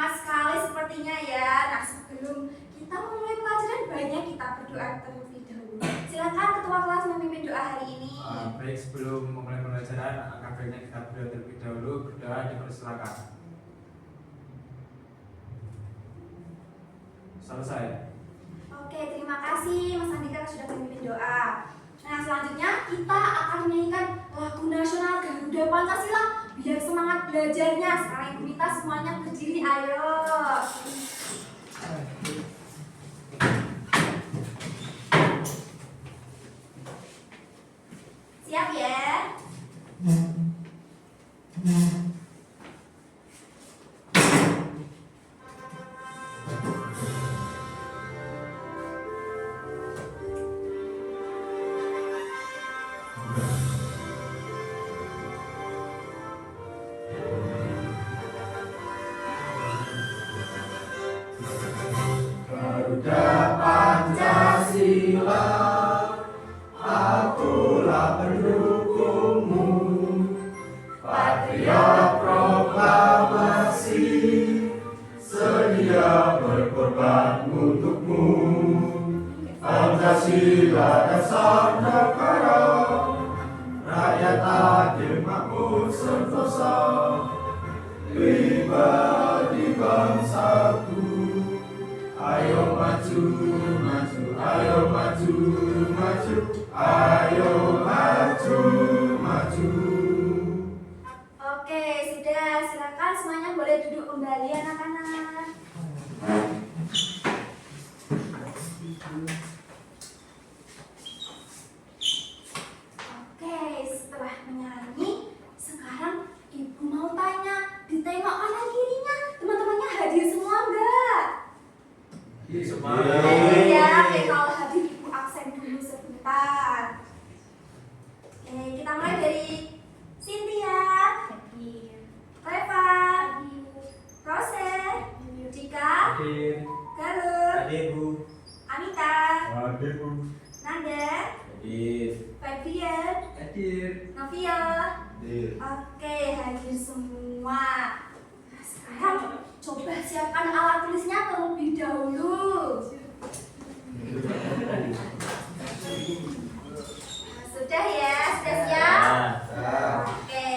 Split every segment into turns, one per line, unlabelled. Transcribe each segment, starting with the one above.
semangat sekali sepertinya ya. Nah, sebelum kita memulai pelajaran, baiknya kita berdoa terlebih dahulu. Silakan ketua kelas memimpin doa hari ini.
Baik, sebelum memulai pelajaran, angka baiknya kita berdoa terlebih dahulu. Berdoa dipersilakan. Selesai.
Oke, terima kasih Mas Andika sudah memimpin doa. Nah, selanjutnya kita akan menyanyikan lagu nasional Garuda Pancasila biar semangat belajarnya. Sekarang ibu minta semuanya berdiri, ayo. Siap ya?
Garuda Pancasila, akulah pendukungmu, patriot proklamasi, sedia berkorban untukmu. Pancasila dasar negara, rakyat adil makmur sentosa, pribadi bangsaku. Ayo maju, maju, ayo maju, maju, ayo maju, maju.
Oke, sudah. Silakan semuanya boleh duduk kembali anak-anak. Oke, setelah menyanyi, sekarang ibu mau tanya, ditengok kanan kirinya, teman-temannya hadir semua enggak?
Semua.
Iya, oke, kalau hadir ibu absen dulu sebentar. Oke, kita mulai dari Cynthia, Reva, Rose, Dika,
Hadir.
Galuh,
Hadir, Bu.
Anita,
Hadir, Bu.
Nanda,
Hadir.
Fabian,
Hadir.
Novia.
Hadir.
Oke, hadir semua. Nah, sekarang coba siapkan alat tulisnya terlebih dahulu. Nah, sudah ya, sudah siap? Oke,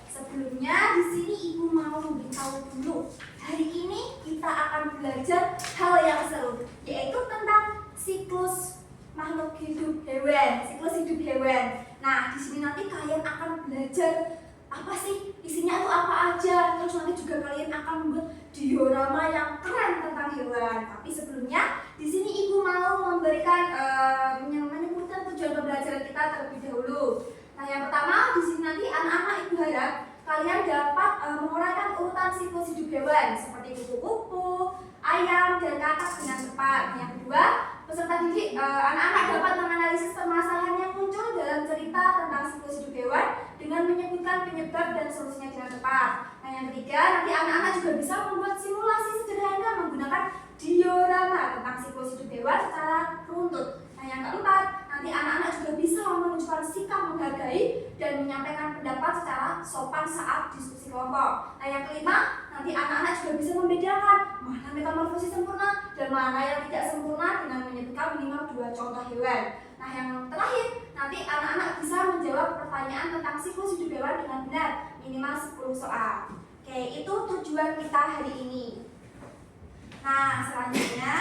sebelumnya di sini ibu mau memberitahu dulu. Hari ini kita akan belajar hal yang seru, yaitu tentang siklus makhluk hidup hewan, siklus hidup hewan. Nah, di sini nanti kalian akan belajar apa sih isinya itu apa aja. Terus nanti juga kalian akan membuat diorama yang keren tentang hewan. Tapi sebelumnya di sini ibu mau memberikan menyebutkan tujuan pembelajaran kita terlebih dahulu. Nah, yang pertama di sini nanti anak-anak ibu harap kalian dapat menguraikan urutan siklus hidup hewan seperti kupu-kupu, ayam, dan katak dengan tepat. Yang kedua, peserta didik anak-anak dapat menganalisis permasalahan yang muncul dalam cerita tentang siklus hidup hewan dengan menyebutkan penyebab dan solusinya dengan tepat. Nah, yang ketiga, nanti anak-anak juga bisa membuat simulasi sederhana menggunakan diorama tentang siklus hidup hewan secara runtut. Nah, yang keempat, nanti anak-anak juga bisa menunjukkan sikap menghargai dan menyampaikan pendapat secara sopan saat diskusi kelompok. Nah, yang kelima, nanti anak-anak juga bisa membedakan mana metamorfosis sempurna dan mana yang tidak sempurna dengan menyebutkan minimal 2 contoh hewan. Nah, yang terakhir, nanti anak-anak bisa menjawab pertanyaan tentang siklus hidup hewan dengan benar, minimal 10 soal. Oke, itu tujuan kita hari ini. Nah, selanjutnya,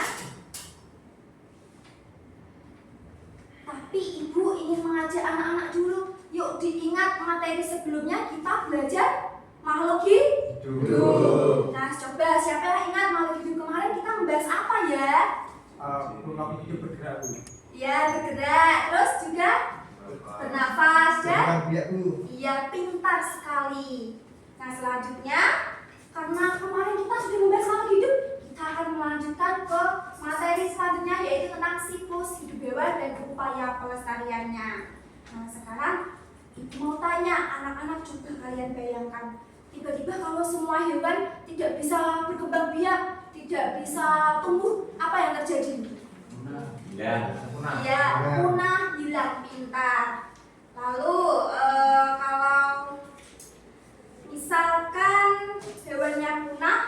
tapi ibu ingin mengajak anak-anak dulu. Yuk diingat materi sebelumnya kita belajar makhluk hidup. Nah, coba siapa yang ingat makhluk hidup kemarin kita membahas apa ya?
Makhluk hidup bergerak, Bu.
Ya, bergerak. Terus juga bernafas dan iya, pintar sekali. Nah, selanjutnya karena kemarin kita sudah membahas makhluk hidup, kita akan melanjutkan ke materi selanjutnya yaitu tentang siklus hidup hewan dan upaya pelestariannya. Nah, sekarang ibu mau tanya anak-anak, coba kalian bayangkan tiba-tiba kalau semua hewan tidak bisa berkembang biak, tidak bisa tumbuh, apa yang terjadi? Iya, punah, hilang, pintar. Lalu kalau misalkan hewannya punah,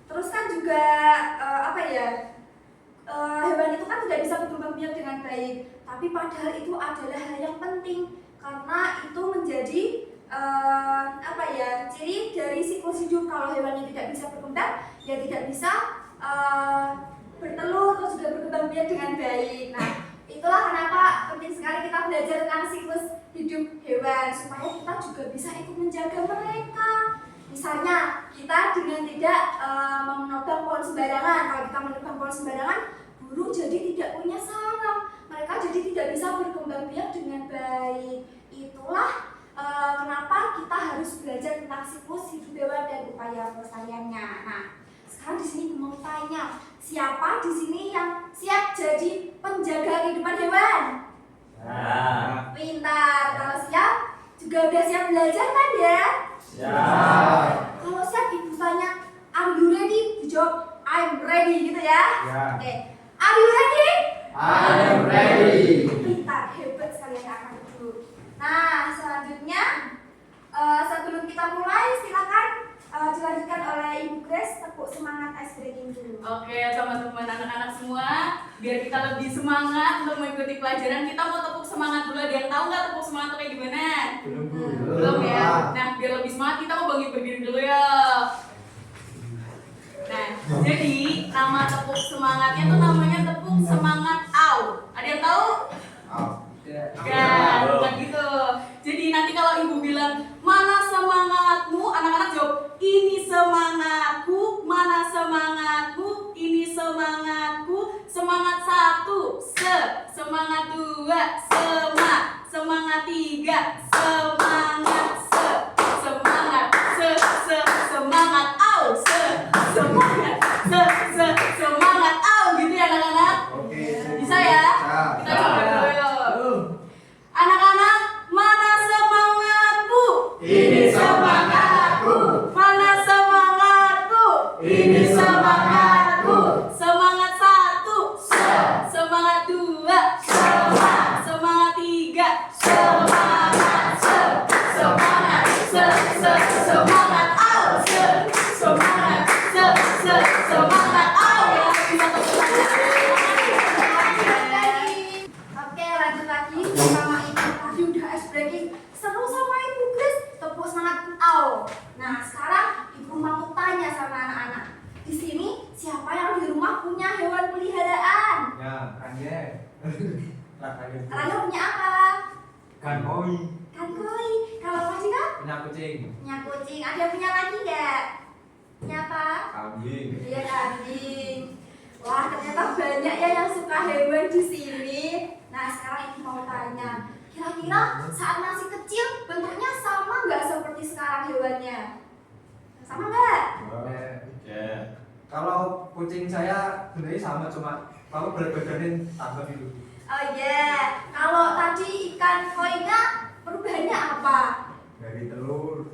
terus juga hewan itu kan tidak bisa berkembang biak dengan baik, tapi padahal itu adalah hal yang penting karena itu menjadi ciri dari siklus hidup. Kalau hewannya tidak bisa berkembang, ya tidak bisa bertelur atau juga berkembang biak dengan baik. Nah, itulah kenapa penting sekali kita belajar tentang siklus hidup hewan supaya kita juga bisa ikut menjaga mereka. Misalnya kita dengan tidak menebang pohon sembarangan. Kalau kita menebang pohon sembarangan, burung jadi tidak punya sarang, mereka jadi tidak bisa berkembang biak dengan baik. Itulah kenapa kita harus belajar tentang siklus hidup hewan dan upaya pelestariannya. Nah, sekarang di sini mau tanya, siapa di sini yang siap jadi penjaga kehidupan hewan?
Ya.
Pintar. Kalau siap, juga udah siap belajar kan ya?
Siap.
Kalau siap, ibu tanya, are you ready? Dijawab, I'm ready gitu ya?
Ya.
Oke. Are you ready?
I am ready.
Pintar, hebat sekali anak itu. Nah, selanjutnya sebelum kita mulai, silakan dilanjutkan oleh Ibu Grace, tepuk semangat ice breaking dulu.
Oke, teman-teman anak-anak semua, biar kita lebih semangat untuk mengikuti pelajaran, kita mau tepuk semangat dulu. Ada yang tahu nggak tepuk semangat itu kayak gimana? Belum ya? Nah, biar lebih semangat kita mau berdiri dulu ya. Nah, jadi nama tepuk semangatnya tuh namanya tepuk semangat AU. Ada yang tahu? Kan, bukan gitu. Jadi nanti kalau ibu bilang mana semangatmu, anak-anak jawab ini semangatku, mana semangatmu, ini semangatku. Semangat 1, semangat 2, semangat 3, semangat semangat au, semangat au gitu ya anak-anak.
Oke.
Bisa ya? Kita coba dulu yuk. Anak-anak, mana semangatmu?
Ini semangatku.
Mana semangatmu?
Ini semangatku.
Semangat 1, semangat 2, semangat 3, semangat semangat au, semangat au ya. Bisa tepuk
Oke, lanjut lagi sama Ibu. Tadi udah ice breaking, seru sama Ibu Grace, tepuk semangat au. Nah, sekarang Ibu mau tanya sama anak-anak. Di sini siapa yang di rumah punya hewan peliharaan?
Ya, Rangga.
Rangga punya apa?
Kan koi.
Kan koi. Kalau Mas Dika?
Punya kucing.
Punya kucing. Ada yang punya lagi nggak? Punya apa?
Kambing.
Iya, kambing. Wah, ternyata banyak ya yang suka hewan di sini. Nah, sekarang Ibu mau tanya, kira-kira saat masih kecil bentuknya sama nggak seperti sekarang hewannya? Sama nggak?
Ya.
Kalau kucing saya sebenarnya sama, cuma kalau berat badannya tambah gitu.
Oh iya, kalau tadi ikan koinya perubahannya apa?
Dari telur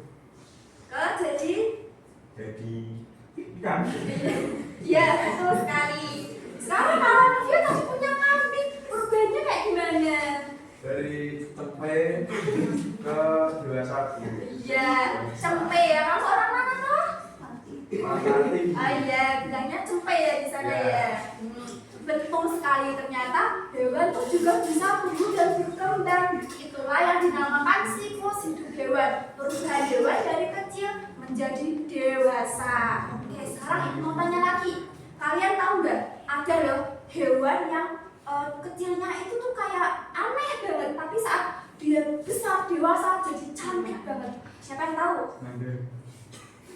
Jadi?
Jadi
ikan.
Iya, betul sekali. Sekarang kalau dia tadi punya kambing, perubahannya kayak gimana?
dari tempe ke dewasa.
Iya, cempe ya. Kamu orang mana tuh?
Mati.
Ah iya, bilangnya cempe ya di sana ya. Betul sekali, ternyata hewan tuh juga bisa tumbuh dan berkembang. Itulah yang dinamakan siklus hidup hewan. Perubahan hewan dari kecil menjadi dewasa. Oke, sekarang Ibu mau tanya lagi. Kalian tahu nggak? Ada loh hewan yang kecilnya itu tuh kayak aneh banget, tapi saat dia besar dewasa jadi cantik banget. Siapa yang tahu?
Nanda.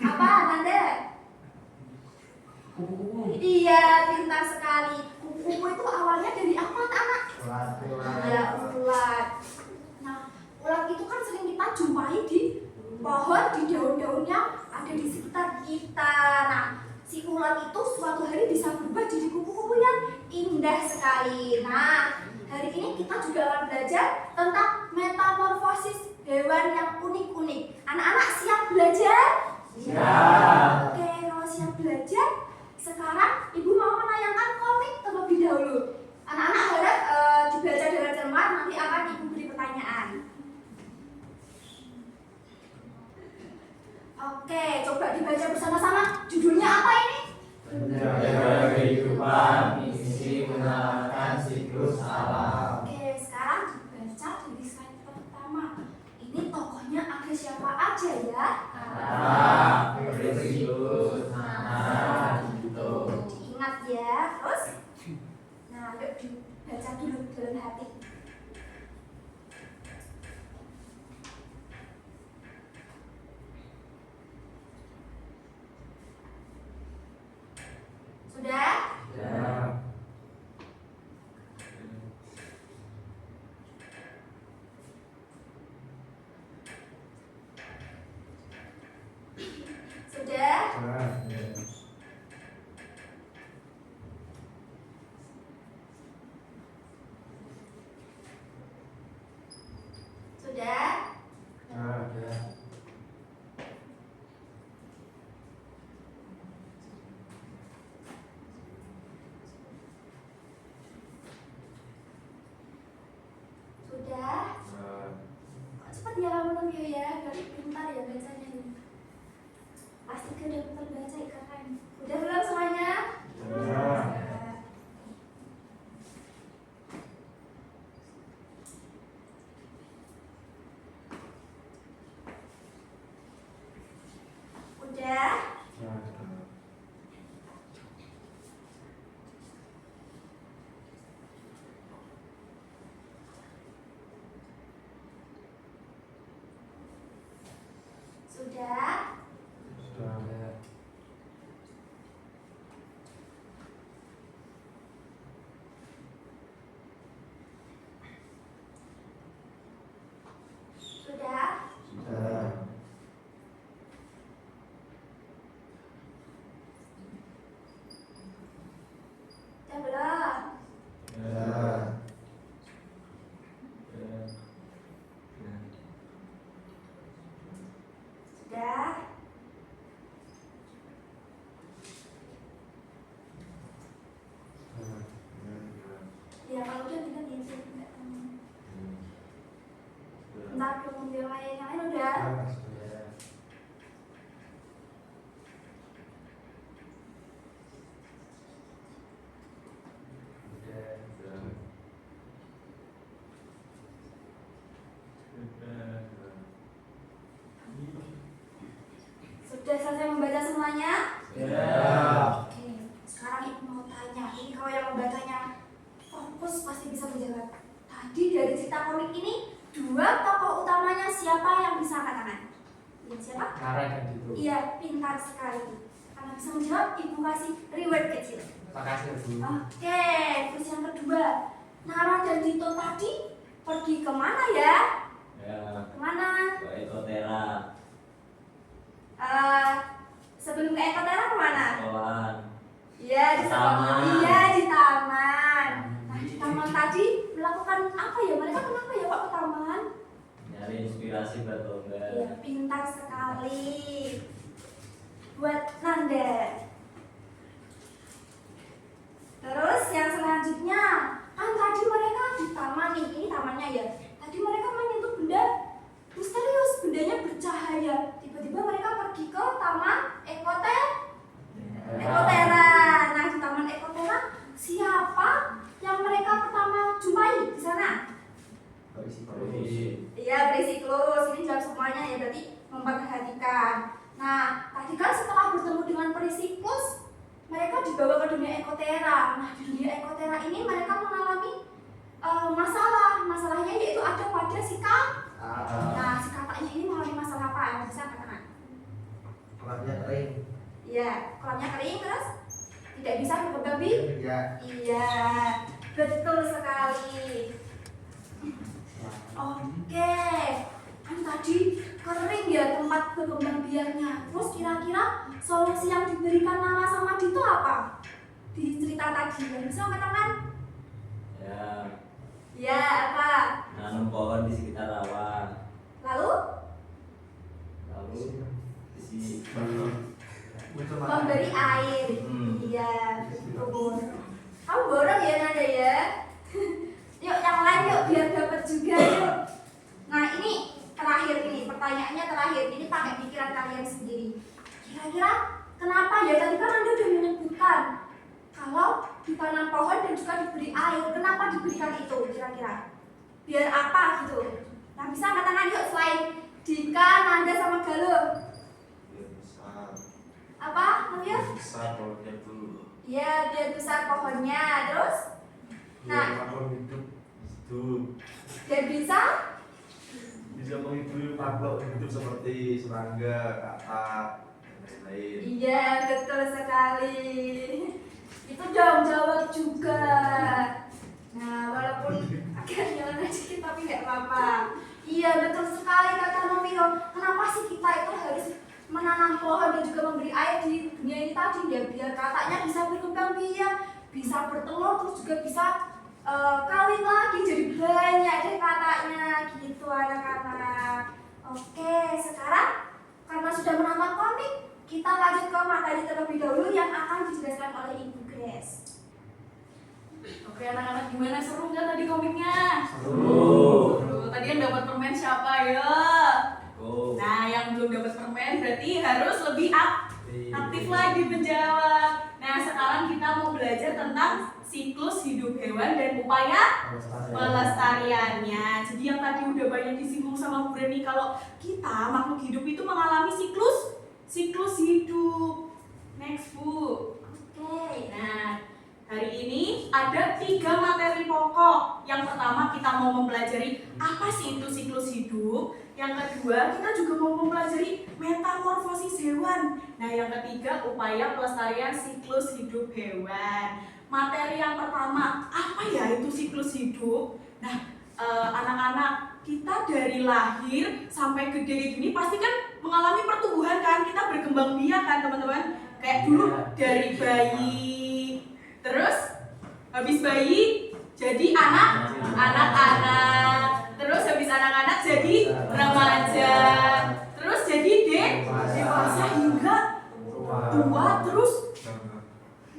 Apa, Nanda?
Kuku.
Iya, pintar sekali. Kupu-kupu itu awalnya dari apa, anak? Ya, ulat. Nah, ulat itu kan sering kita jumpai di pohon, di daun-daun yang ada di sekitar kita. Nah, si ulat itu suatu hari bisa berubah jadi kupu-kupu yang indah sekali. Nah, hari ini kita juga akan belajar tentang metamorfosis hewan yang unik-unik. Anak-anak siap belajar?
Siap.
Oke, kalau siap belajar, sekarang Ibu mau menayangkan komik terlebih dahulu. Anak-anak harap dibaca dengan cermat, nanti akan Ibu beri pertanyaan. Oke, coba dibaca bersama-sama. Judulnya apa ini? Nah, yuk dibaca dulu dalam hati. Sudah?
Ya.
Sudah?
Ya.
Sudah?
Ya.
Sudah? Kok cepat ya kamu Novio ya? Dari pintar ya bacanya nih. Pasti kan udah pintar baca keren. Udah belum semuanya?
Ya.
Udah?
Ya.
Sudah?
Sudah.
Sudah?
Sudah.
Udah belum?
Ya.
Sudah? Ya kalau udah kita bisa enggak tahu. Ntar dong yang lain udah.
Ya.
Sudah selesai membaca semuanya?
Ya.
Oke, sekarang ibu mau tanya. Ini kalau yang membacanya fokus pasti bisa menjawab. Tadi dari cerita komik ini dua tokoh utamanya siapa yang bisa angkat tangan? Ya, siapa?
Nara dan Dito.
Iya, pintar sekali. Karena bisa menjawab, ibu kasih reward kecil.
Makasih Bu.
Oke, terus yang kedua, Nara dan Dito tadi pergi kemana ya?
Ya,
Kemana?
ke Ekotera,
Sebelum ke Ekotera kemana?
sekolahan.
Iya, di sekolah.
Taman.
Iya, di taman. Nah, di taman tadi melakukan apa ya? Mereka kenapa ya Pak ke taman?
Nyari inspirasi buat lomba.
Iya, pintar sekali. Buat Nanda. Terus yang selanjutnya, kan tadi mereka di taman nih, ini tamannya ya. Tadi mereka menyentuh benda misterius, bendanya bercahaya. Tiba-tiba mereka pergi ke taman Ekotera. Nah, di taman Ekotera siapa yang mereka pertama jumpai di sana? Iya, Perisiklus. Ini jawab semuanya ya, berarti memperhatikan. Nah, tadi kan setelah bertemu dengan Perisiklus, mereka dibawa ke dunia Ekotera. Nah, di dunia Ekotera ini mereka mengalami masalah. Masalahnya yaitu ada pada si kakak. Nah, si kakaknya ini mengalami masalah apa? Yang bisa katakan?
Kolamnya kering.
Iya, kolamnya kering terus tidak bisa berkembang biak.
Ya.
Iya, betul sekali. Oke, kan tadi kering ya tempat berkembang biaknya. Terus kira-kira solusi yang diberikan Nara sama Dito apa? Di cerita tadi yang bisa katakan?
Ya,
Ya, apa?
nanam pohon di sekitar rawa.
Lalu
Lalu isi
memberi air. Iya, betul. Kamu borong ya Nada ya? Yuk yang lain yuk biar dapat juga yuk. Nah ini terakhir ini pertanyaannya terakhir. Ini pakai pikiran kalian sendiri. Kira-kira kenapa ya tadi kan Anda udah menyebutkan kalau ditanam pohon dan juga diberi air. Kenapa diberikan itu kira-kira? Biar apa gitu? Nah bisa katakan yuk selain Dika, Nanda sama Galuh. Apa? Namanya?
Besar pohonnya dulu.
Ya biar besar pohonnya. Terus? Nah.
makhluk hidup
Itu
Dan bisa
bisa menghidupkan makhluk hidup seperti serangga, katak, dan lain-lain.
iya, betul sekali. Itu jawab juga. Nah, walaupun agak nyelena dikit tapi nggak apa-apa. Iya, betul sekali kata Novio. Kenapa sih kita itu harus menanam pohon dan juga memberi air di dunia ini tadi ya, biar kataknya bisa berkembang biak, bisa bertelur, terus juga bisa kawin lagi jadi banyak deh kataknya gitu anak-anak. Oke, sekarang karena sudah menonton komik, kita lanjut ke materi terlebih dahulu yang akan dijelaskan oleh Ibu Grace.
Oke anak-anak, gimana, seru nggak tadi komiknya?
Seru.
Tadi yang dapat permen siapa ya?
Oh.
Nah, yang belum dapat permen berarti harus lebih aktif lagi menjawab. Nah, sekarang kita mau belajar tentang siklus hidup hewan dan upaya pelestariannya. Jadi yang tadi udah banyak disinggung sama Bu Reni, kalau kita makhluk hidup itu mengalami siklus hidup. Next, Bu.
Oke.
Nah, hari ini ada 3 materi pokok. Yang pertama kita mau mempelajari apa sih itu siklus hidup. Yang kedua kita juga mau mempelajari metamorfosis hewan. Nah, yang ketiga upaya pelestarian siklus hidup hewan. Materi yang pertama, apa ya itu siklus hidup? Nah, anak-anak, kita dari lahir sampai gede kayak gini pasti kan mengalami pertumbuhan kan, kita berkembang biak kan teman-teman. Kayak dulu dari bayi, terus habis bayi jadi anak-anak, terus habis anak-anak jadi remaja, terus jadi dewasa hingga tua, terus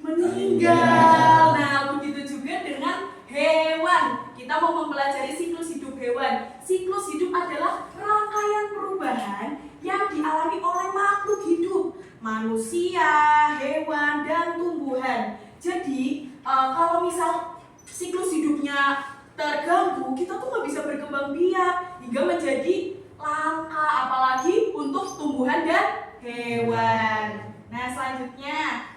meninggal. Nah, begitu juga dengan hewan. Kita mau mempelajari siklus hidup hewan. Siklus hidup adalah rangkaian perubahan yang dialami oleh makhluk hidup, manusia, hewan, dan tumbuhan. Jadi, kalau misal siklus hidupnya terganggu, kita tuh nggak bisa berkembang biak hingga menjadi langka, apalagi untuk tumbuhan dan hewan. Nah, selanjutnya,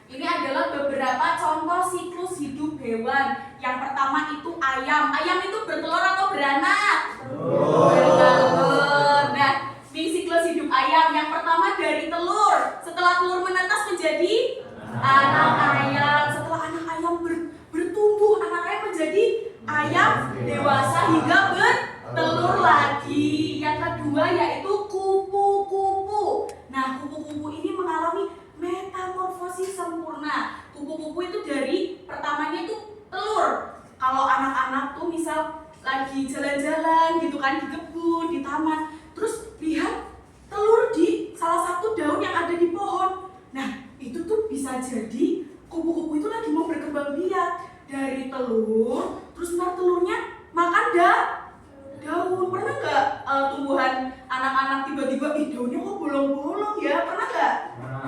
ini adalah beberapa contoh siklus hidup hewan. Yang pertama itu ayam. Ayam itu bertelur atau beranak? Bertelur. Nah, di siklus hidup ayam yang pertama dari telur. Setelah telur menetas menjadi anak ayam. Setelah anak ayam bertumbuh, anak ayam menjadi ayam dewasa hingga bertelur lagi. Yang kedua yaitu kupu-kupu. Nah, kupu-kupu ini mengalami metamorfosis sempurna. Kupu-kupu itu dari pertamanya itu telur. Kalau anak-anak tuh misal lagi jalan-jalan gitu kan di kebun, di taman, terus lihat telur di salah satu daun yang ada di pohon. Nah, itu tuh bisa jadi kupu-kupu itu lagi mau berkembang biak. Dari telur, terus ntar telurnya makan daun. Pernah nggak tumbuhan anak-anak tiba-tiba daunnya kok bolong-bolong ya? Pernah nggak?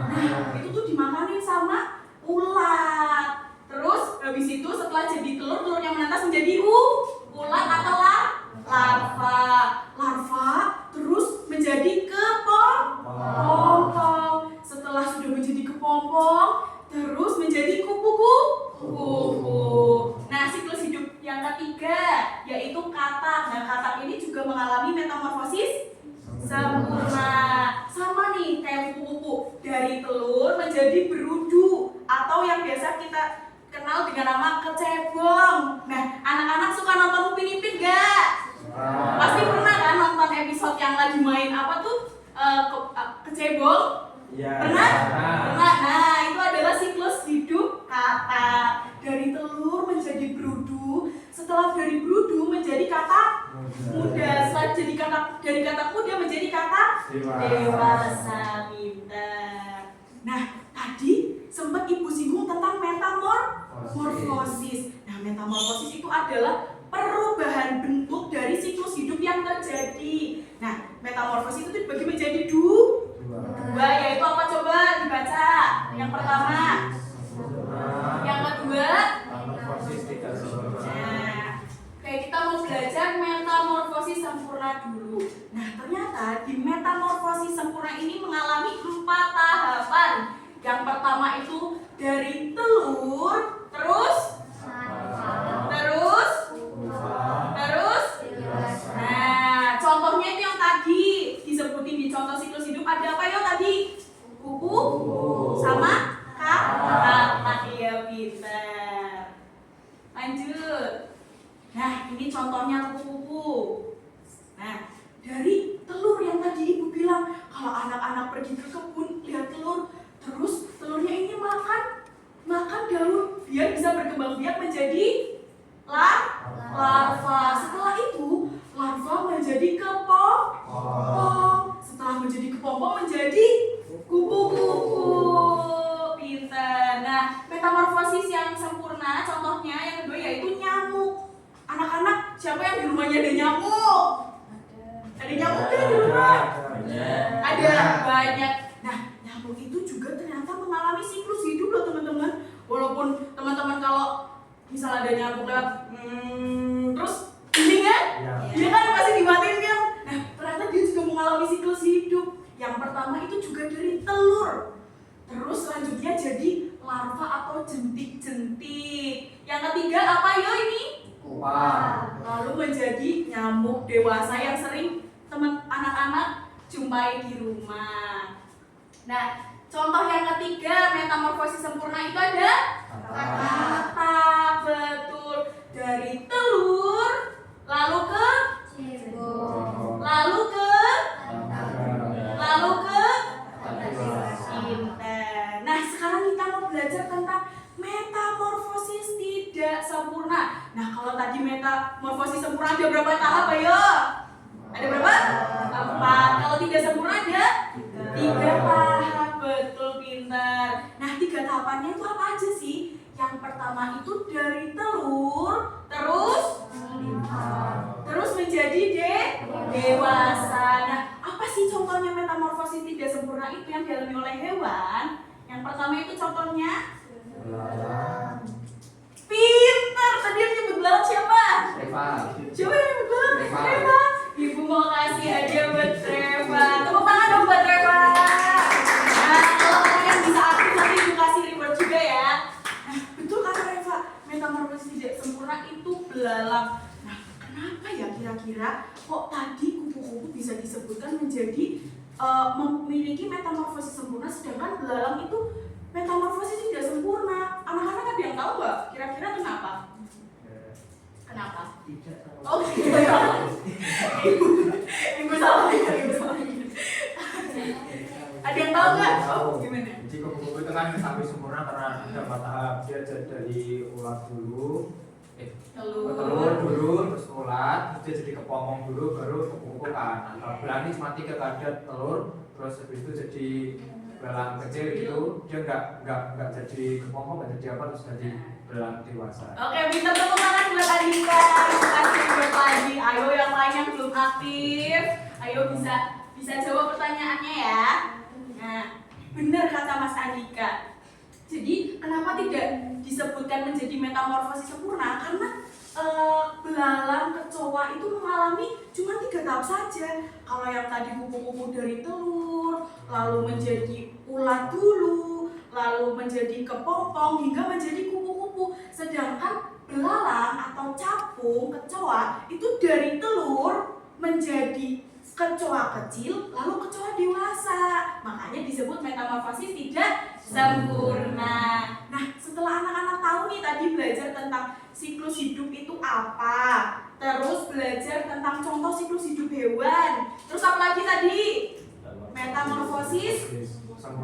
Nah, itu tuh dimakanin sama ulat. Terus habis itu setelah jadi telur, telurnya menetas menjadi ulat atau larva. Larva terus menjadi kepompong. Setelah sudah menjadi kepompong, terus menjadi kupu-kupu. Nah, siklus hidup yang ketiga yaitu katak. Nah, katak ini juga mengalami metamorfosis sempurna. Sama nih kayak kupu-kupu, dari telur menjadi berudu atau yang biasa kita kenal dengan nama kecebong. Nah, anak-anak suka nonton Upin Ipin gak? Pasti pernah kan nonton episode yang lagi main apa tuh kecebong? Pernah? Pernah. Nah, itu adalah siklus hidup katak. Dari telur menjadi berudu, setelah dari berudu menjadi katak muda, setelah jadi dari katak muda menjadi katak dewasa pintar. Nah, tadi sempat Ibu singgung tentang metamorfosis. Nah, metamorfosis itu adalah perubahan bentuk dari siklus hidup yang terjadi. Nah, metamorfosis itu dibagi menjadi dua, yaitu apa coba dibaca? Yang pertama, yang kedua. Nah, kayak kita mau belajar metamorfosis sempurna dulu. Nah, ternyata di metamorfosis sempurna ini mengalami 4 tahapan. Yang pertama itu dari telur terus contohnya kupu-kupu. Nah, dari telur yang tadi ibu bilang, kalau anak-anak pergi ke kebun lihat telur, terus telurnya ini makan daun biar bisa berkembang biak menjadi larva. Setelah itu larva menjadi kepompong. Setelah menjadi kepompong menjadi kupu-kupu. Pintar. Nah, metamorfosis yang sempurna contohnya yang kedua yaitu nyamuk. Anak-anak, siapa yang di rumahnya ada nyamuk? Ada nyamuk kan di rumah? Ada banyak. Nah, nyamuk itu juga ternyata mengalami siklus hidup loh teman-teman. Walaupun teman-teman kalau misalnya ada nyamuk lewat terus ini kan? Dia kan pasti dimatiin kan? Nah, ternyata dia juga mengalami siklus hidup. Yang pertama itu juga dari telur. Terus selanjutnya jadi larva atau jentik-jentik. Yang ketiga apa yo ini? Lalu menjadi nyamuk dewasa yang sering anak-anak jumpai di rumah. Nah, contoh yang ketiga metamorfosis sempurna itu ada kata. Betul. Dari telur lalu ke pintar. Nah, sekarang kita mau belajar tentang metamorfosis tidak sempurna. Nah, kalau tadi metamorfosis sempurna ada berapa tahap, ayo? Ada berapa? 4. Kalau tidak sempurna ada 3 tahap. Betul, pintar. Nah, 3 tahapannya itu apa aja sih? Yang pertama itu dari telur, terus menjadi dewasa. Nah, apa sih contohnya metamorfosis tidak sempurna itu yang dialami oleh hewan? Yang pertama itu contohnya pintar. Tadi yang nyebut belalang siapa? Siapa yang nyebut belalang? Treva. Ibu mau kasih hadiah buat Treva. Tepuk tangan dong buat Treva. Nah, kalau kalian bisa aktif nanti ibu kasih reward juga ya. Nah, betul kata Treva, metamorfosis tidak sempurna itu belalang. Nah, kenapa ya kira-kira kok tadi kupu-kupu bisa disebutkan menjadi memiliki metamorfosis sempurna, sedangkan belalang itu metamorfosis tidak sempurna? Anak-anak ada yang tahu nggak? Kira-kira kenapa? Kenapa? Oh, ibu salah. Ada yang tahu nggak? Gimana?
Jadi kupu-kupu itu kan sampai sempurna karena ada 4 tahap. Dia dari ulat dulu, telur dulu, terus ulat, terus dia jadi kepompong dulu, baru kupu-kupu kan. Nah, belalang ini cuma 3 keadaan telur, terus habis itu jadi belalang kecil gitu. Dia nggak jadi kepompong, nggak jadi apa, terus jadi belalang dewasa.
Oke, minta tepuk tangan buat Andika. Terima kasih buat lagi. Ayo yang lain yang belum aktif, ayo bisa jawab pertanyaannya ya. Nah, benar kata Mas Andika. Jadi kenapa tidak disebutkan menjadi metamorfosis sempurna? Karena belalang, kecoa itu mengalami cuma 3 tahap saja. Kalau yang tadi kupu-kupu dari telur, lalu menjadi ulat dulu, lalu menjadi kepompong hingga menjadi kupu-kupu. Sedangkan belalang atau capung, kecoa itu dari telur menjadi kecoa kecil, lalu kecoa dewasa. Makanya disebut metamorfosis tidak sempurna. Nah, setelah anak-anak tahu nih tadi belajar tentang siklus hidup itu apa, terus belajar tentang contoh siklus hidup hewan, terus apa lagi tadi? Metamorfosis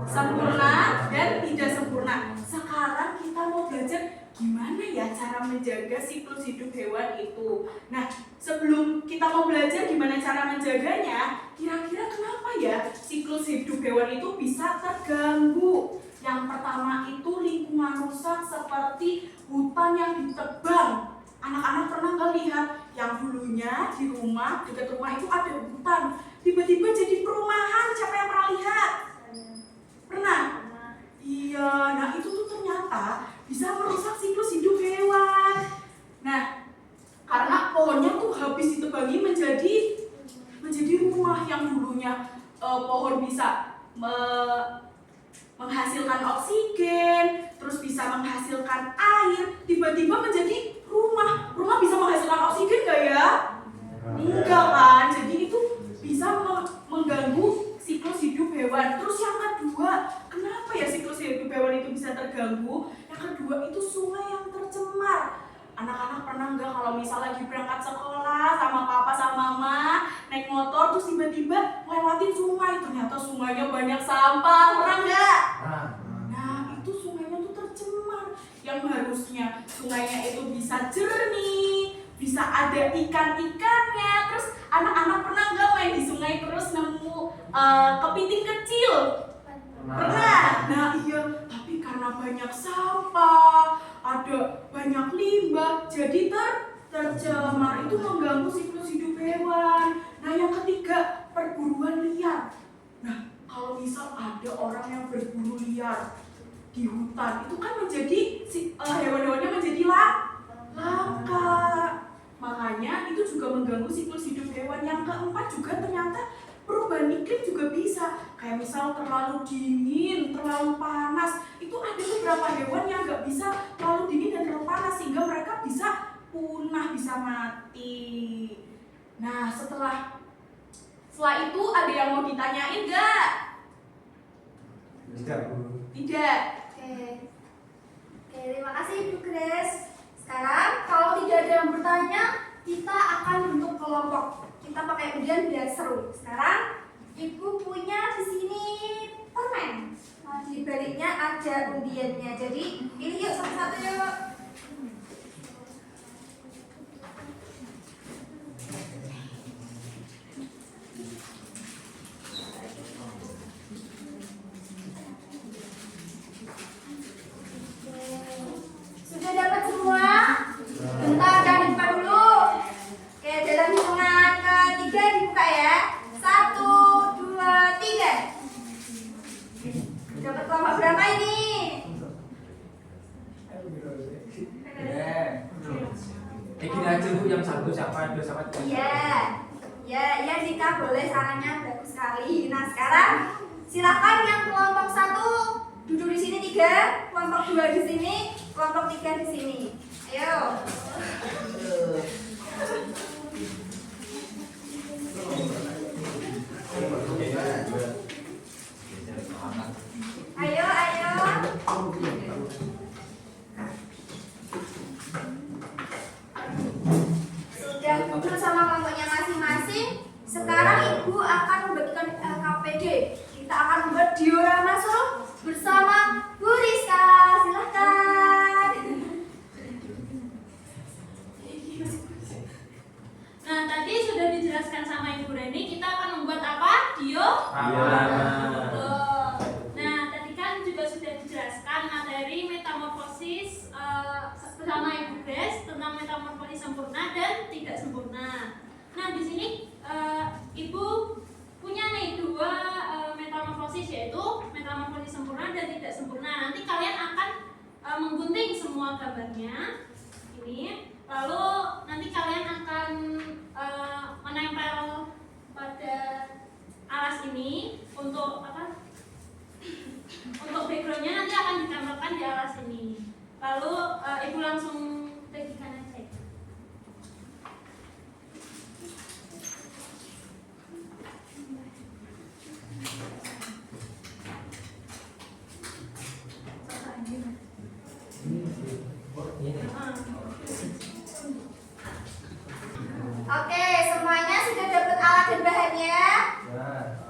sempurna dan tidak sempurna. Sekarang kita mau belajar gimana ya cara menjaga siklus hidup hewan itu. Nah, sebelum kita mau belajar gimana cara menjaganya, kira-kira kenapa ya siklus hidup hewan itu bisa terganggu? Yang pertama itu lingkungan rusak seperti hutan yang ditebang. Anak-anak pernah nggak lihat yang dulunya di rumah, dekat rumah itu ada hutan, tiba-tiba jadi perumahan? Siapa yang pernah lihat? Pernah? Iya, nah itu tuh ternyata bisa merusak siklus hidup hewan. Nah, karena pohonnya tuh habis ditebangi menjadi rumah. Yang dulunya pohon bisa menghasilkan oksigen, terus bisa menghasilkan air, tiba-tiba menjadi rumah. Rumah bisa menghasilkan oksigen nggak ya? Enggak kan? Jadi itu bisa mengganggu siklus hidup hewan. Terus yang kedua, kenapa ya siklus hidup hewan itu bisa terganggu? Yang kedua itu sungai yang tercemar. Anak-anak pernah nggak kalau misal lagi berangkat sekolah sama papa sama mama naik motor terus tiba-tiba lewatin sungai, ternyata sungainya banyak sampah, pernah nggak? Nah itu sungainya tuh tercemar, yang harusnya sungainya itu bisa jernih, bisa ada ikan-ikannya. Terus anak-anak pernah nggak main di sungai terus nemu kepiting kecil? Pernah. Nah iya, tapi karena banyak sampah, ada banyak limbah, jadi tercemar, itu mengganggu siklus hidup hewan. Nah yang ketiga, perburuan liar. Nah kalau misal ada orang yang berburu liar di hutan, itu kan menjadi hewan-hewannya menjadi langka. Makanya itu juga mengganggu siklus hidup hewan. Yang keempat juga ternyata perubahan iklim juga bisa. Kayak misal terlalu dingin, terlalu panas. Itu ada beberapa hewan yang nggak bisa terlalu dingin dan terlalu panas sehingga mereka bisa punah, bisa mati. Nah setelah itu ada yang mau ditanyain nggak?
Tidak, Bu.
Tidak.
Oke, terima kasih Ibu Grace. Sekarang kalau tidak ada yang bertanya, kita akan bentuk kelompok. Kita pakai undian biar seru. Sekarang Ibu punya di sini permen. Nah, di baliknya ada undiannya. Jadi ini yuk satu-satu yuk. Sudah dapat semua? Bentar, jangan dibuka dulu. Oke, dalam hitungan ketiga dibuka ya. 1, 2, 3. Dapat kelompok berapa ini?
Gini aja Bu, yang satu siapa, dua siapa, tiga.
Iya Dika, boleh, sarannya bagus sekali. Nah sekarang silakan yang kelompok 1 duduk di sini 3, kelompok 2 di sini, kelompok 3 di sini. Ayo. Ayo. Sudah duduk sama kelompoknya masing-masing. Sekarang Ibu akan membagikan LKPD. Kita akan membuat diorama seru bersama Bu Rizka. Silahkan.
Nah, tadi sudah dijelaskan sama Ibu Reni, kita akan membuat apa? Nah, tadi kan juga sudah dijelaskan materi metamorfosis bersama Ibu Grace tentang metamorfosis sempurna dan tidak sempurna. Nah, di sini Ibu punya nih 2 metamorfosis, yaitu metamorfosis sempurna dan tidak sempurna. Nanti kalian akan menggunting semua gambarnya ini. Lalu nanti kalian akan menempel pada alas ini untuk apa? Untuk backgroundnya nanti akan ditempelkan di alas ini. Lalu Ibu langsung bagikan aja.
Oke, semuanya sudah dapat alat dan bahannya?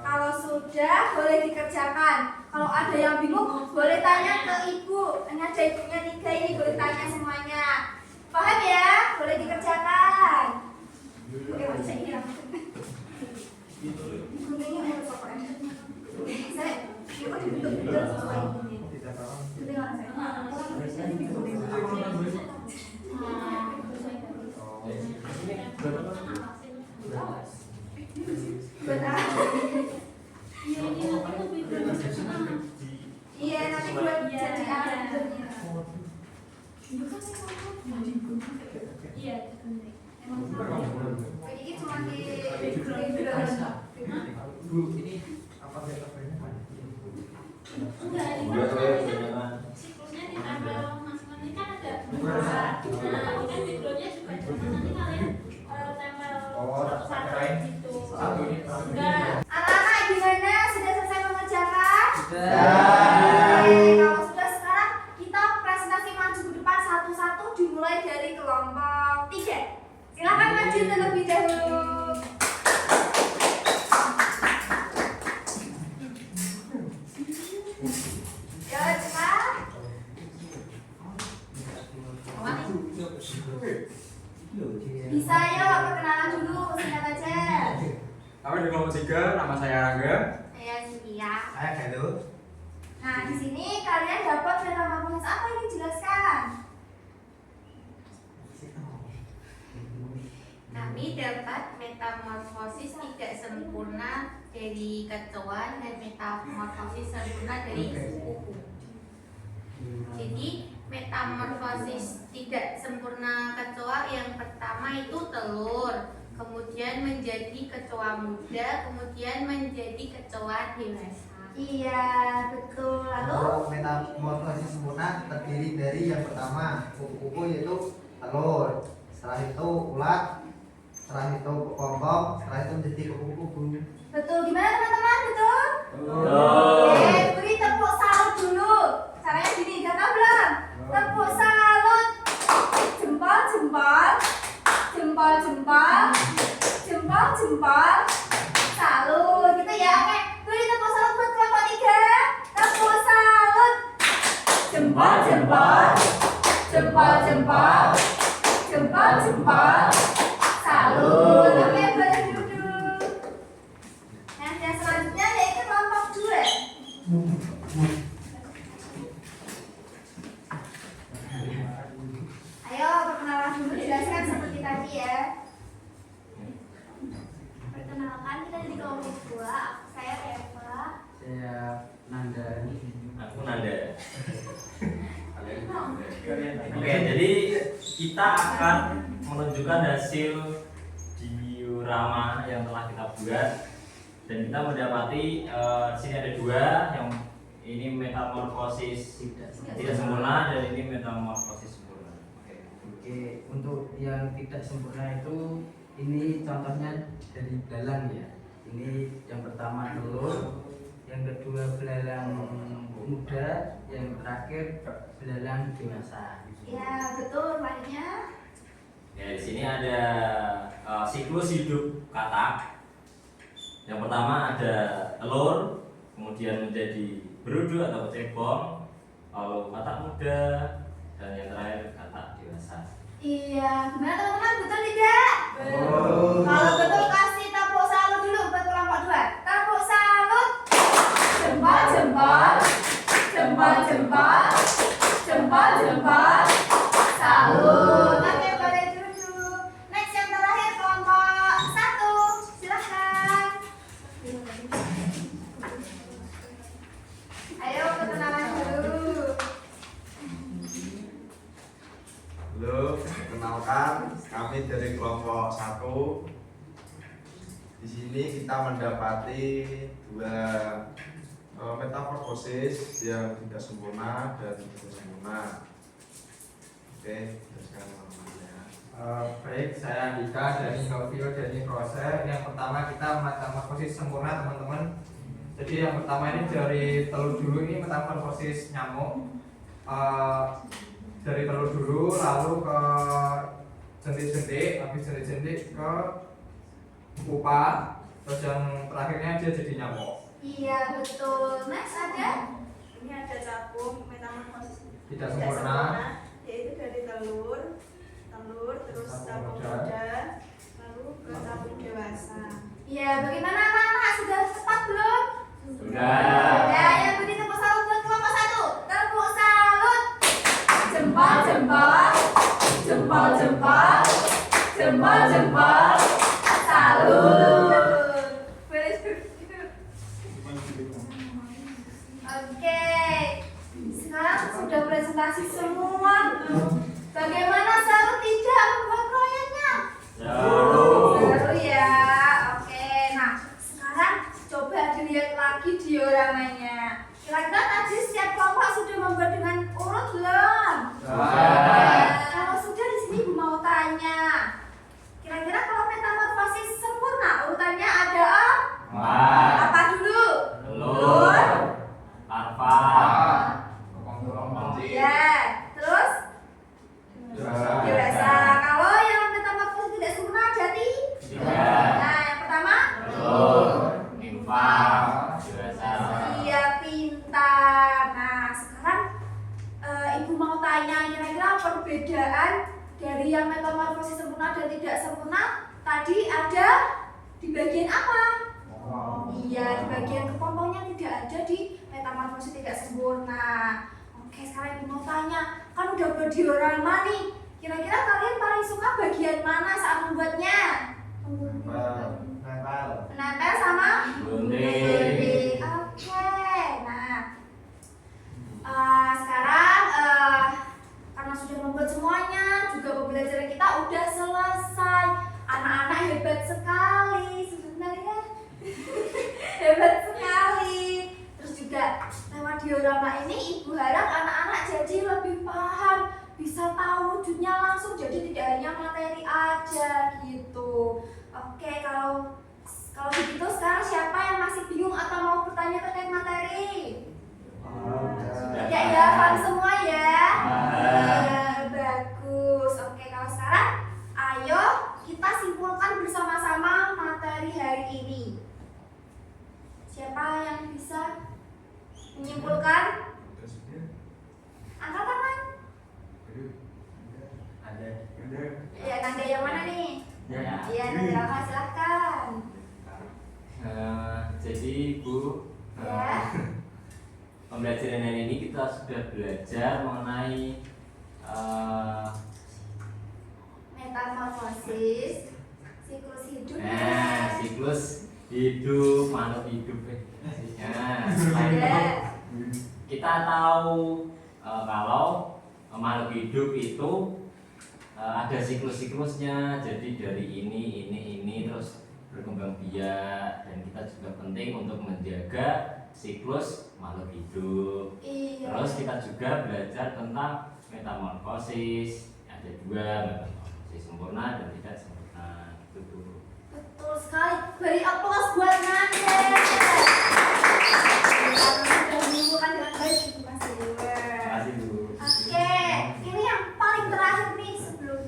Kalau sudah, boleh dikerjakan. Kalau ada yang bingung, boleh tanya ke Ibu. Ini ada ibunya 3 ini, boleh tanya semuanya. Paham ya? Boleh dikerjakan. Oke, bisa ini lah. Guntingnya harus pokoknya. Saya, Ibu dibentuk-bentuk sesuai ini. Gunting orang saya. Iya, nanti buat jadi alat bentuknya.
Iya,
Ini cuma di
Bu, ini apa backgroundnya?
enggak, ini kan siklusnya ditempel masing-masing kan ada 2. Nah, ini kan backgroundnya juga nanti kalian tempel satu gitu. Enggak.
Anak-anak gimana? Sudah selesai mengerjakan?
Sudah.
Oke, kalau sudah sekarang kita presentasi maju ke depan satu-satu dimulai dari kelompok maju terlebih dahulu. Ya, cepat. Bisa yuk, perkenalan dulu, singkat aja.
Kami di kelompok 3, nama saya Rangga.
Saya Cynthia.
Saya Galuh.
Nah, di sini kalian dapat metamorfosis apa ini jelaskan?
Kami dapat metamorfosis tidak sempurna dari kecoa dan metamorfosis sempurna dari kuku. Jadi metamorfosis tidak sempurna kecoa yang pertama itu telur, kemudian menjadi kecoa muda, kemudian menjadi kecoa dewasa.
Iya, betul. Lalu?
Kalau metamorfosis sempurna terdiri dari yang pertama kuku-kuku yaitu telur, setelah itu ulat, setelah itu kepompong, setelah itu menjadi kuku-kuku.
Betul. Gimana teman-teman? Betul?
Betul.
Oke, beri tepuk salut dulu. Caranya gini, udah tahu belum? Tepuk salut. Jempol, jempol. Jempol, jempol. Jempol, jempol. Salut. Gitu ya. Oke, beri tepuk salut buat kelompok 3. Tepuk salut. Jempol, jempol. Jempol, jempol. Jempol, jempol. Salut. Oke, boleh duduk. Nah, yang selanjutnya yaitu kelompok 2. Ayo, perkenalan dulu, jelaskan seperti tadi ya. Perkenalkan, kita di kelompok 2. Saya Eva.
Saya Nanda.
Aku Nanda. Oke, jadi kita akan menunjukkan hasil diorama yang telah kita buat dan kita mendapati di sini ada 2 yang ini metamorfosis tidak sempurna dan ini metamorfosis sempurna.
Oke, untuk yang tidak sempurna itu ini contohnya dari belalang ya. Ini yang pertama telur, yang kedua belalang muda, yang terakhir belalang dewasa.
Ya, betul. Lainnya.
Ya, di sini ada siklus hidup katak. Yang pertama ada telur, kemudian menjadi berudu atau cebong, lalu katak muda, dan yang terakhir katak dewasa.
Iya, gimana teman-teman? Betul tidak?
Betul.
Kalau betul kasih tepuk salut dulu buat kelompok 2. Tepuk salut. Jempol, jempol. Jempol, jempol. Jempol, jempol. Salut. Oke, boleh duduk. Next yang terakhir kelompok 1. Silahkan. Ayo perkenalan dulu.
Halo, kenalkan kami dari kelompok 1. Di sini kita mendapati 2 metamorfosis yang tidak sempurna dan tidak sempurna. Oke, sekarang teman-teman.
Baik, saya Andika dari Novio dari proses. Yang pertama kita metamorfosis sempurna teman-teman. Jadi yang pertama ini dari telur dulu, ini metamorfosis nyamuk. Dari telur dulu lalu ke jentik-jentik, habis jentik-jentik ke pupa, terus yang terakhirnya dia jadi nyamuk.
Iya, betul. Next ada?
Ini ada capung metamorfosis
Tidak sempurna.
yaitu dari telur, terus capung muda, lalu ke capung dewasa.
Iya, bagaimana anak-anak? Sudah tepat belum?
Sudah.
Ya, yang beri tepuk salut buat kelompok 1. Tepuk salut. Jempol, jempol. Jempol, jempol. Jempol, jempol. Salut. Boleh duduk. Oke. Sekarang sudah presentasi semua. Bagaimana salut tidak membuat proyeknya? Baru ya. Oke. Nah, sekarang coba dilihat lagi dioramanya. Kira-kira tadi setiap kelompok sudah membuat dengan urut belum? Kalau sudah, di sini Ibu mau tanya. Kira-kira kalau metamorfosis sempurna urutannya ada apa dulu?
Telur, larva,
Ya, terus dewasa. Kalau yang metamorfosis tidak sempurna ada Ibu mau tanya kira-kira perbedaan dari yang metamorfosis sempurna dan tidak sempurna tadi ada di bagian apa? Iya, di bagian kepompongnya tidak ada di metamorfosis tidak sempurna. Oke, sekarang Ibu mau tanya, kan udah buat diorama nih. Kira-kira kalian paling suka bagian mana saat membuatnya? Menempel sama?
Gunting.
Oke, nah sekarang karena sudah membuat semuanya, juga pembelajaran kita udah selesai. Anak-anak hebat sekali sebenarnya. Hebat sekali. Terus juga lewat diorama ini Ibu harap anak-anak jadi lebih paham, bisa tahu wujudnya langsung, jadi tidak hanya materi aja gitu. Oke, kalau begitu sekarang siapa yang masih bingung atau mau bertanya terkait materi? Tidak ya, paham semua ya? Ya, bagus. Oke, kalau sekarang ayo kita simpulkan bersama-sama materi hari ini. Siapa yang bisa menyimpulkan? Angkat tangan.
Ada.
Ya, Nanda yang mana nih?
Ya.
Iya, Nanda, silahkan.
Jadi Bu,
Ya.
pembelajaran hari ini kita sudah belajar mengenai
Metamorfosis, siklus hidup.
siklus hidup makhluk hidup. Selain itu kita tahu kalau makhluk hidup itu ada siklus-siklusnya, jadi dari ini terus berkembang biak, dan kita juga penting untuk menjaga siklus makhluk hidup.
Iya.
Terus kita juga belajar tentang metamorfosis, ada dua, metamorfosis sempurna dan tidak sempurna. Itu.
Betul sekali. Beri aplaus buat Nanda. Sudah menyimpulkan dengan baik Ibu Mas Dewa.
Terima kasih Bu.
Oke, ini yang paling terakhir nih sebelum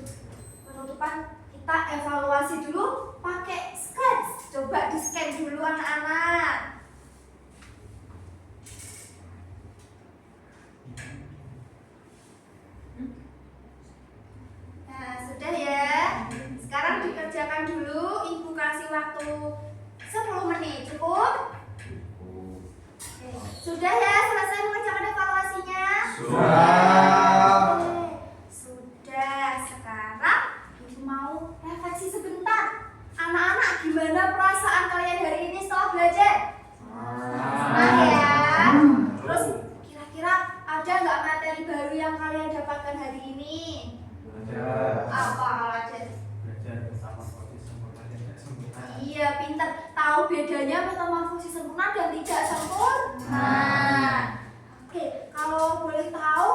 penutupan, kita evaluasi dulu pakai sketch. Coba di scan dulu anak-anak. Nah, sudah ya. Sekarang dikerjakan dulu. Ibu kasih waktu 10 menit. Cukup? Oke. Sudah ya, selesai mengerjakan evaluasinya? Oke. Sudah. Sekarang Ibu mau refleksi sebentar. Anak-anak, gimana perasaan kalian hari ini setelah belajar? Senang ya? Terus kira-kira ada nggak materi baru yang kalian dapatkan hari ini? Apa kalau ada?
Belajar metamorfosis sempurna dan tidak sempurna.
Iya, pintar. Tahu bedanya metamorfosis sempurna dan tidak sempurna. Oke, kalau boleh tahu,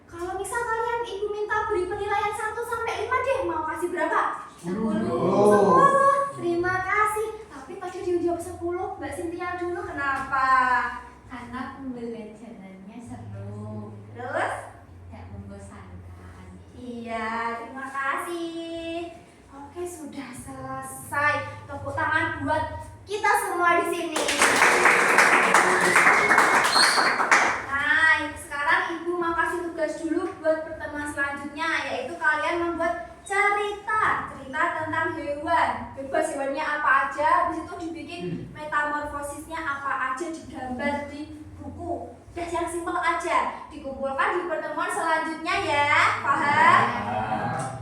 kalau misal kalian Ibu minta beri penilaian 1 sampai 5 deh, mau kasih berapa? 10. Terima kasih. Tapi tadi dijawab 10, Mbak Cynthia dulu, kenapa?
Karena pembelajarannya seru,
Terus?
tidak membosankan.
Iya, terima kasih. Oke, sudah selesai. Tepuk tangan buat kita semua di sini. Nah, sekarang Ibu mau kasih tugas dulu buat pertemuan selanjutnya, yaitu kalian membuat cerita tentang hewan. Bebas hewannya apa aja, habis itu dibikin metamorfosisnya apa aja, digambar di buku. Udah yang simpel aja, dikumpulkan di pertemuan selanjutnya ya, paham?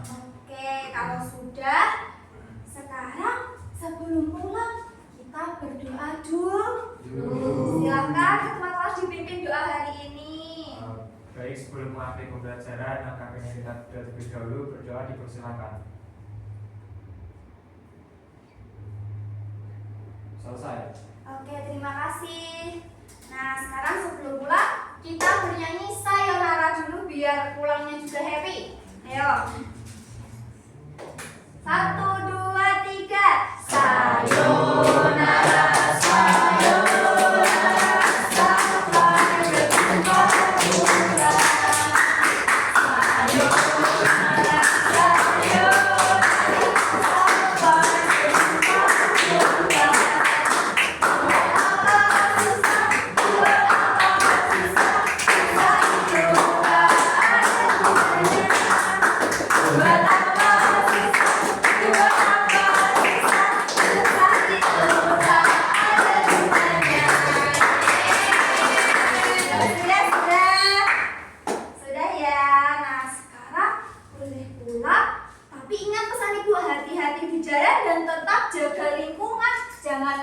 Oke, kalau sudah, sekarang sebelum pulang kita berdoa dulu. Silakan ketua kelas dipimpin doa hari ini.
Baik, sebelum mengakhiri pembelajaran, akan kita terlebih dahulu berdoa, dipersilakan. Selesai.
Oke, terima kasih. Nah, sekarang sebelum pulang, kita bernyanyi sayonara dulu biar pulangnya juga happy. Ayo. 1, 2, 3. Sayonara, sayonara, sampai berjumpa pula. Sayonara, sayonara, sampai berjumpa pula. Sayonara, jaga lingkungan, jangan